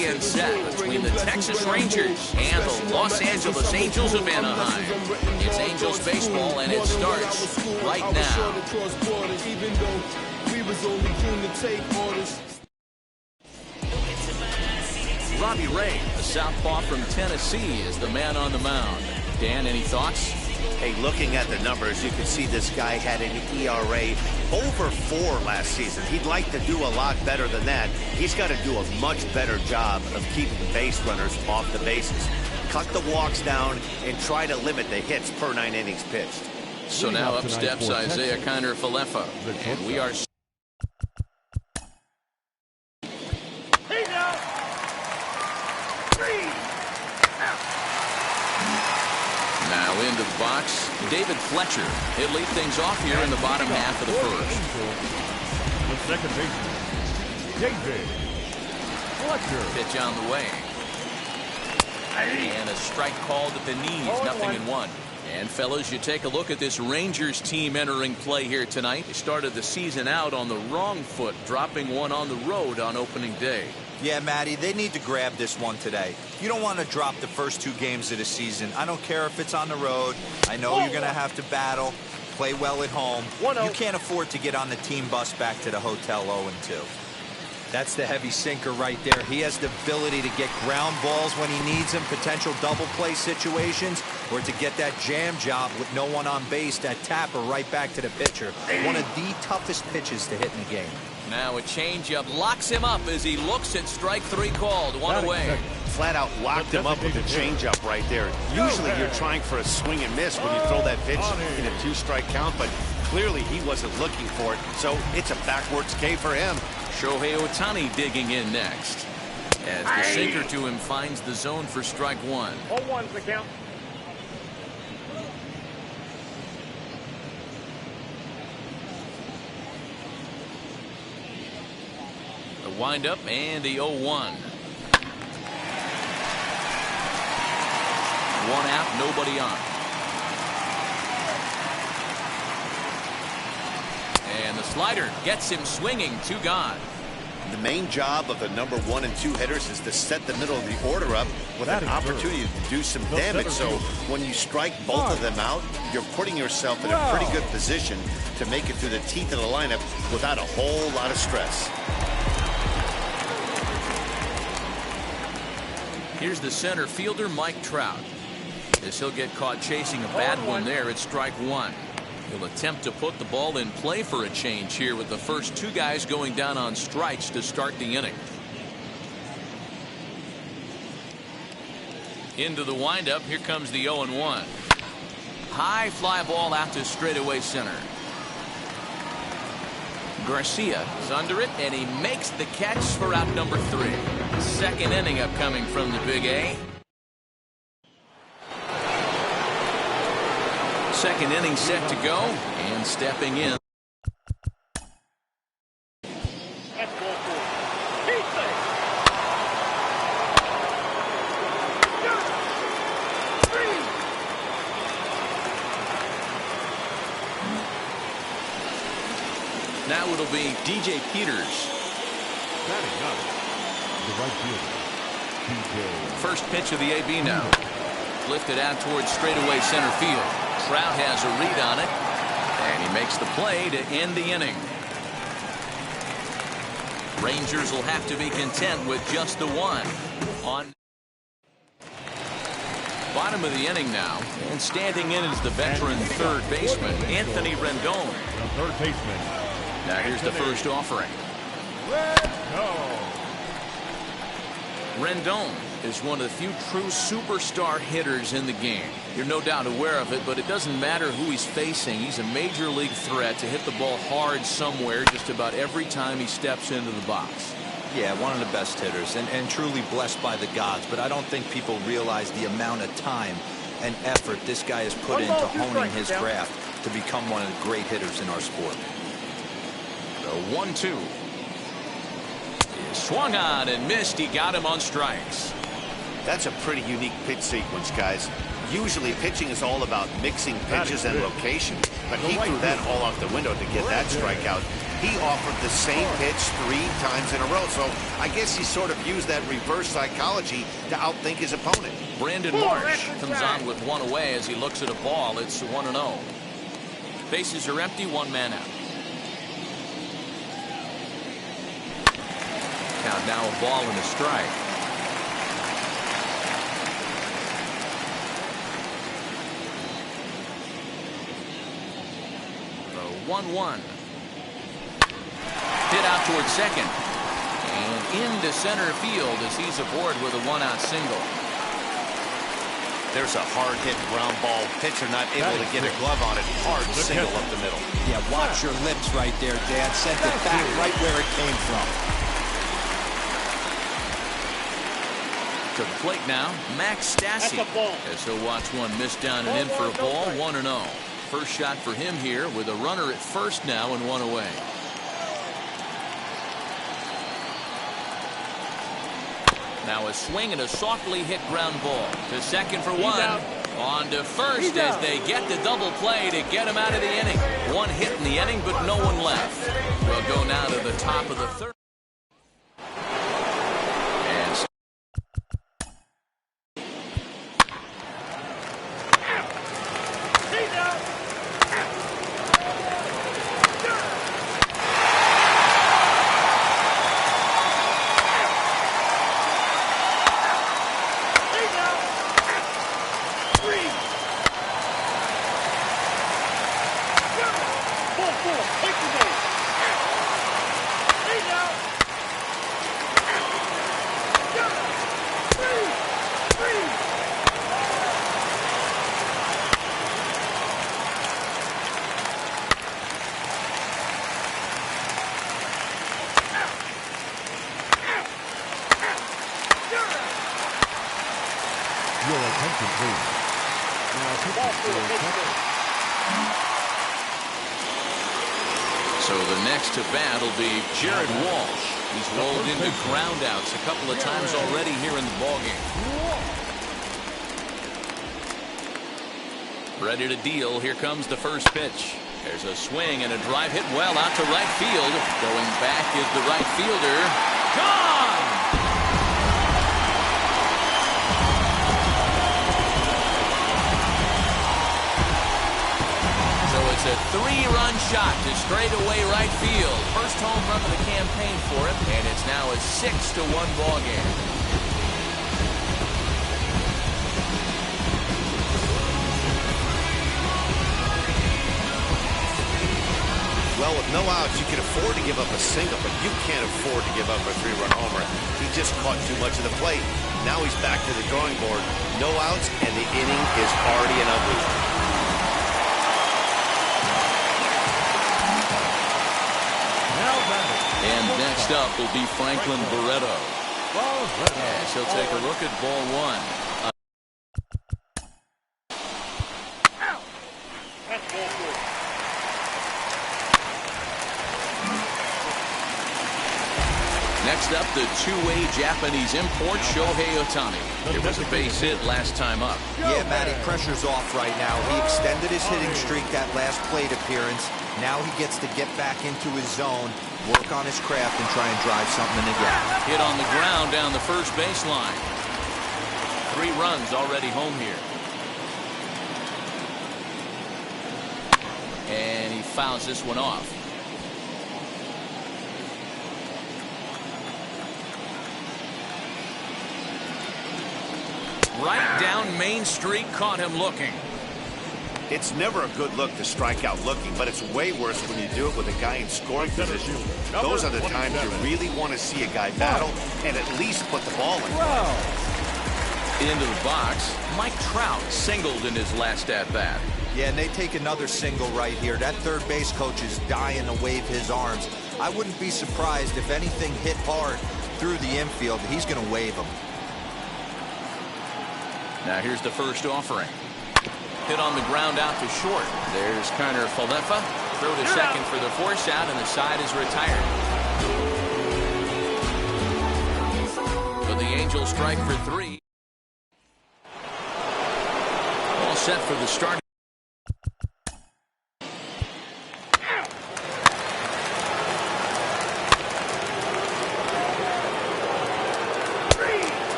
weekend set between the Texas Rangers and the Los Angeles Angels of Anaheim. It's Angels baseball, and it starts right now. Robbie Ray, a southpaw from Tennessee, is the man on the mound. Dan, any thoughts? Hey, looking at the numbers, you can see this guy had an ERA over 4 last season. He'd like to do a lot better than that. He's got to do a much better job of keeping the base runners off the bases. Cut the walks down and try to limit the hits per 9 innings pitched. So now up steps Isaiah Kiner-Falefa, and we are... Now into the box, David Fletcher. He'll lead things off here in the bottom half of the first. The second baseman, David Fletcher. Pitch on the way. And a strike called at the knees, 0-1. And fellas, you take a look at this Rangers team entering play here tonight. They started the season out on the wrong foot, dropping one on the road on opening day. Yeah, Matty, they need to grab this one today. You don't want to drop the first 2 games of the season. I don't care if it's on the road. I know you're going to have to battle, play well at home. You can't afford to get on the team bus back to the hotel 0-2. That's the heavy sinker right there. He has the ability to get ground balls when he needs them, potential double play situations, or to get that jam job with no one on base, that tapper right back to the pitcher. One of the toughest pitches to hit in the game. Now a changeup locks him up as he looks at strike 3 called. One away. Flat out locked him up with a changeup right there. Usually you're trying for a swing and miss when you throw that pitch in a 2-strike count, but clearly he wasn't looking for it, so it's a backwards K for him. Shohei Ohtani digging in next as the sinker to him finds the zone for strike 1. 0-1's the count. The windup and the 0-1. 1 out, nobody on. And the slider gets him swinging, 2 gone. The main job of the number 1 and 2 hitters is to set the middle of the order up with an opportunity to do some damage. So when you strike both of them out, you're putting yourself in a pretty good position to make it through the teeth of the lineup without a whole lot of stress. Here's the center fielder, Mike Trout. As he'll get caught chasing a bad one there at strike 1. He'll attempt to put the ball in play for a change here with the first 2 guys going down on strikes to start the inning. Into the windup, here comes the 0-1. High fly ball out to straightaway center. Garcia is under it, and he makes the catch for out number 3. Second inning upcoming from the Big A. Second inning set to go, and stepping in. Now it'll be DJ Peters. Batting up, the right fielder, DJ. First pitch of the AB now. Lifted out towards straightaway center field. Trout has a read on it, and he makes the play to end the inning. Rangers will have to be content with just the 1 on bottom of the inning now, and standing in is the veteran third baseman Anthony Rendon. The third baseman. Now here's the first offering. Rendon is one of the few true superstar hitters in the game. You're no doubt aware of it, but it doesn't matter who he's facing. He's a major league threat to hit the ball hard somewhere just about every time he steps into the box. Yeah, one of the best hitters and truly blessed by the gods, but I don't think people realize the amount of time and effort this guy has put into honing his craft to become one of the great hitters in our sport. The 1-2. Swung on and missed. He got him on strikes. That's a pretty unique pitch sequence, guys. Usually pitching is all about mixing pitches and location, but he threw that all out the window to get that strikeout. he offered the same pitch 3 times in a row. So I guess he sort of used that reverse psychology to outthink his opponent. Brandon Marsh comes on with one away as he looks at a ball. It's 1-0. Bases are empty, 1 man out. Count now a ball and a strike. The 1-1. Hit out towards second. And into center field as he's aboard with a 1-out single. There's a hard hit ground ball. Pitcher not able to get a glove on it. Hard single up the middle. Yeah, watch your lips right there, Dad. Sent it back right where it came from. To the plate now, Max Stassi. As he'll watch one miss down and in for a ball, 1-0. First shot for him here with a runner at first now and 1 away. Now a swing and a softly hit ground ball to second for 1. On to first as they get the double play to get him out of the inning. 1 hit in the inning, but no one left. We'll go now to the top of the 3rd. Your attention, please. Now, so the next to bat will be Jared Walsh. He's rolled into groundouts a couple of times already here in the ballgame. Ready to deal. Here comes the first pitch. There's a swing and a drive hit well out to right field. Going back is the right fielder. Gone! It's a 3-run shot to straightaway right field. First home run of the campaign for him, and it's now a 6-1 ball game. Well, with no outs, you can afford to give up a single, but you can't afford to give up a 3-run homer. He just caught too much of the plate. Now he's back to the drawing board. No outs, and the inning is already an ugly one. And next up will be Franklin Barreto. As he'll take a look at ball 1. Next up, the two-way Japanese import, Shohei Ohtani. It was a base hit last time up. Yeah, Matty, pressure's off right now. He extended his hitting streak that last plate appearance. Now he gets to get back into his zone, work on his craft, and try and drive something in again. Hit on the ground down the first baseline. 3 runs already home here. And he fouls this one off. Right down Main Street, caught him looking. It's never a good look to strike out looking, but it's way worse when you do it with a guy in scoring position. Those are the times you really want to see a guy battle and at least put the ball in. Into the box, Mike Trout singled in his last at-bat. Yeah, and they take another single right here. That third base coach is dying to wave his arms. I wouldn't be surprised if anything hit hard through the infield. He's going to wave them. Now here's the first offering. Hit on the ground out to short. There's Kiner Falefa. Throw to second for the force out, and the side is retired. So the Angels strike for 3. All set for the start.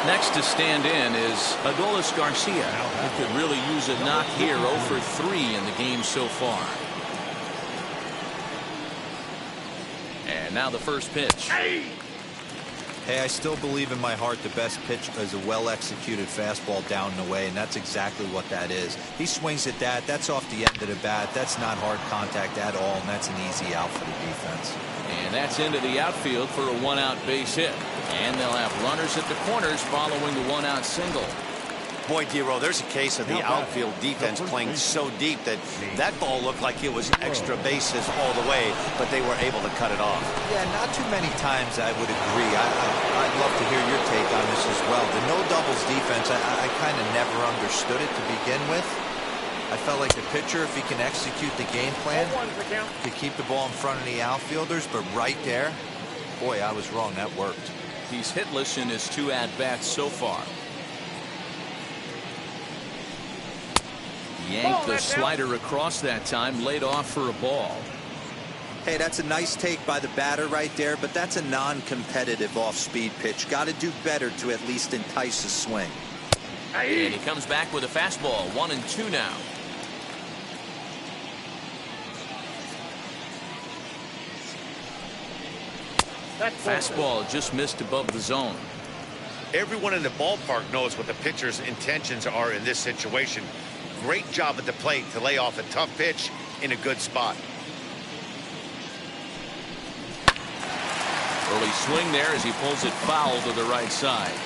Next to stand in is Adolis Garcia, who could really use a knock here. 0 for 3 in the game so far. And now the first pitch. Hey, I still believe in my heart the best pitch is a well-executed fastball down and away, and that's exactly what that is. He swings at that. That's off the end of the bat. That's not hard contact at all, and that's an easy out for the defense. And that's into the outfield for a 1-out base hit. And they'll have runners at the corners following the 1-out single. Boy, Dero, there's a case of the outfield defense playing so deep that that ball looked like it was extra bases all the way, but they were able to cut it off. Yeah, not too many times I would agree. I'd love to hear your take on this as well. The no-doubles defense, I kind of never understood it to begin with. I felt like the pitcher, if he can execute the game plan, could keep the ball in front of the outfielders, but right there, boy, I was wrong. That worked. He's hitless in his 2 at-bats so far. Yanked the slider across that time, laid off for a ball. Hey, that's a nice take by the batter right there, but that's a non-competitive off-speed pitch. Got to do better to at least entice a swing. And he comes back with a fastball. 1-2 now. Fastball just missed above the zone. Everyone in the ballpark knows what the pitcher's intentions are in this situation. Great job at the plate to lay off a tough pitch in a good spot. Early swing there as he pulls it foul to the right side.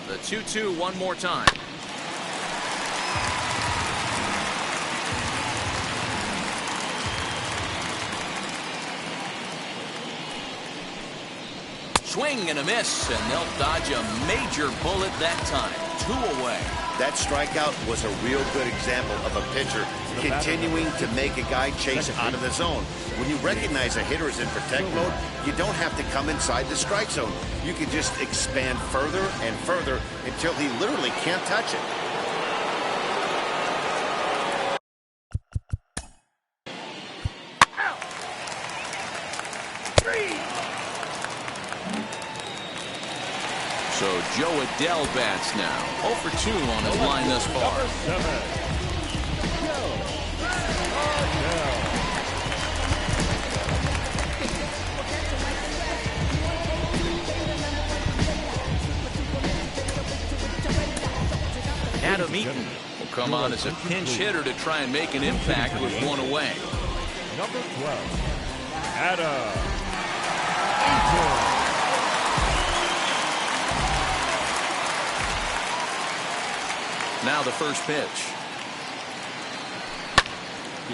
The 2-2 one more time. Swing and a miss, and they'll dodge a major bullet that time. 2 away. That strikeout was a real good example of a pitcher continuing to make a guy chase out of the zone. When you recognize a hitter is in protect mode, you don't have to come inside the strike zone. You can just expand further and further until he literally can't touch it. So Joe Adell bats now. 0 for 2 on his line thus far. Adam Eaton will come on as a pinch hitter to try and make an impact with 1 away. Number 12, Adam Eaton. Now the first pitch.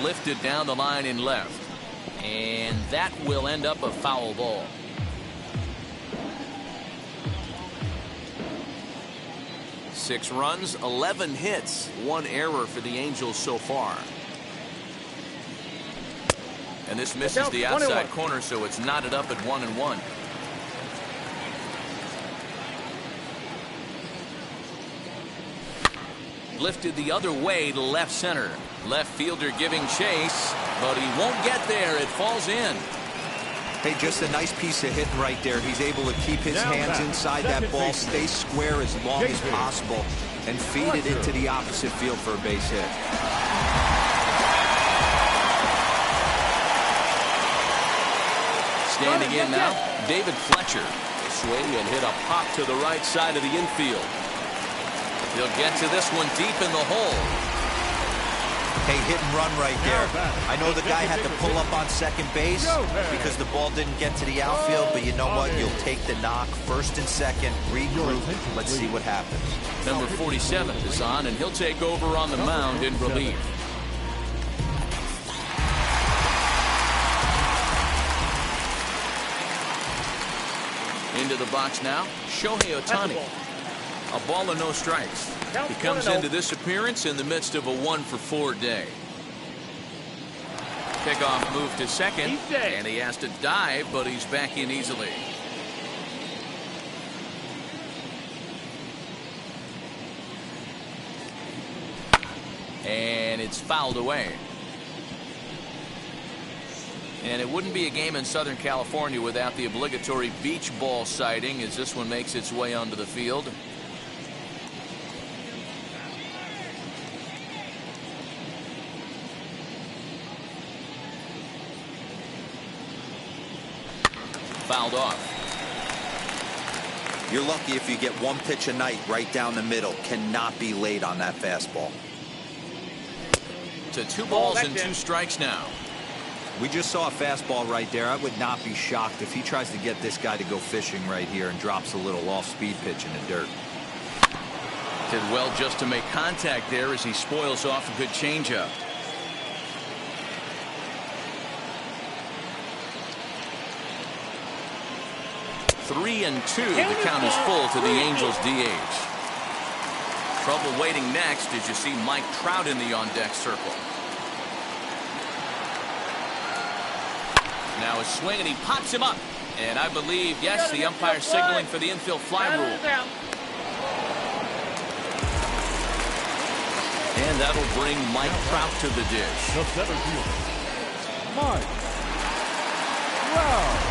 Lifted down the line in left. And that will end up a foul ball. Six runs, 11 hits, 1 error for the Angels so far. And this misses the outside corner, so it's knotted up at 1-1. Lifted the other way to left center. Left fielder giving chase, but he won't get there. It falls in. Hey, just a nice piece of hitting right there. He's able to keep his hands inside that ball, stay square as long as possible, and feed it into the opposite field for a base hit. Standing in now, David Fletcher. Swing and hit a pop to the right side of the infield. He'll get to this one deep in the hole. Hey, hit and run right there. I know the guy had to pull up on second base because the ball didn't get to the outfield, but you know what? You'll take the knock, first and second, regroup. Let's see what happens. Number 47 is on, and he'll take over on the mound in relief. Into the box now, Shohei Ohtani. A ball and no strikes. He comes into this appearance in the midst of a 1-for-4 day. Pickoff move to second, and he has to dive, but he's back in easily. And it's fouled away. And it wouldn't be a game in Southern California without the obligatory beach ball sighting as this one makes its way onto the field. Fouled off. You're lucky if you get one pitch a night right down the middle. Cannot be late on that fastball. To 2 balls and 2 strikes now. We just saw a fastball right there. I would not be shocked if he tries to get this guy to go fishing right here and drops a little off-speed pitch in the dirt. Did well just to make contact there as he spoils off a good changeup. Three and 2. The count is full to the Angels DH. Trouble waiting next as you see Mike Trout in the on-deck circle. Now a swing and he pops him up. And I believe, yes, the umpire signaling for the infield fly rule. And that'll bring Mike Trout to the dish. The center fielder, Mike Trout.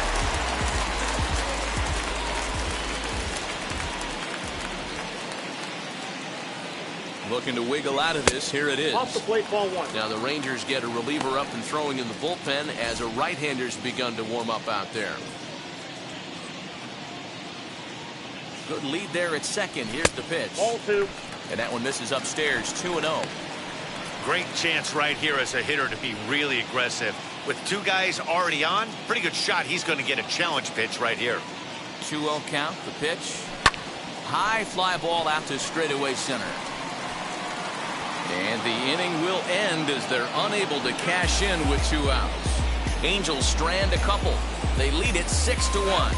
Looking to wiggle out of this. Here it is. Off the plate, ball 1. Now the Rangers get a reliever up and throwing in the bullpen as a right-hander's begun to warm up out there. Good lead there at second. Here's the pitch. Ball 2. And that one misses upstairs. 2-0. Great chance right here as a hitter to be really aggressive. With 2 guys already on, pretty good shot. He's going to get a challenge pitch right here. 2-0 count. The pitch. High fly ball out to straightaway center. And the inning will end as they're unable to cash in with 2 outs. Angels strand a couple. They lead it 6-1.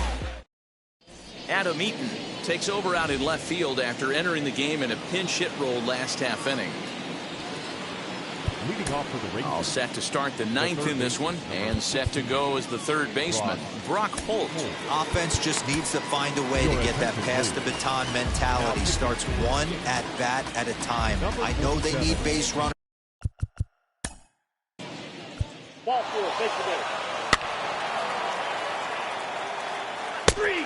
Adam Eaton takes over out in left field after entering the game in a pinch hit role last half inning. Leading off for the Rangers. All set to start the 9th in this one, and set to go as the third baseman, Brock Holt. Offense just needs to find a way to get that pass the baton mentality. Starts one at bat at a time. I know they need base runners. Ball 4, base hit. 3.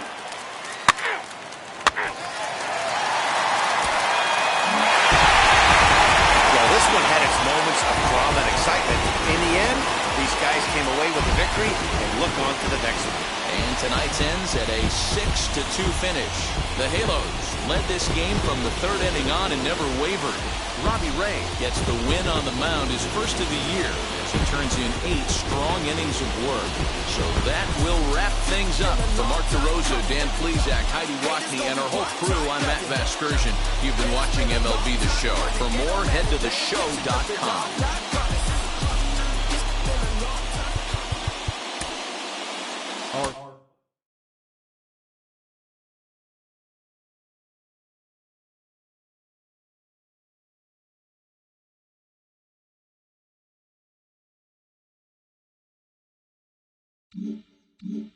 This one had its moments of drama and excitement. In the end, these guys came away with a victory and look on to the next one. And tonight's ends at a 6-2 finish. The Halos led this game from the 3rd inning on and never wavered. Robbie Ray gets the win on the mound, his first of the year, as he turns in 8 strong innings of work. So that will wrap things up. For Mark DeRosa, Dan Plesac, Heidi Watney, and our whole crew, I'm Matt Vasgersian. You've been watching MLB The Show. For more, head to theshow.com. Mm-hmm.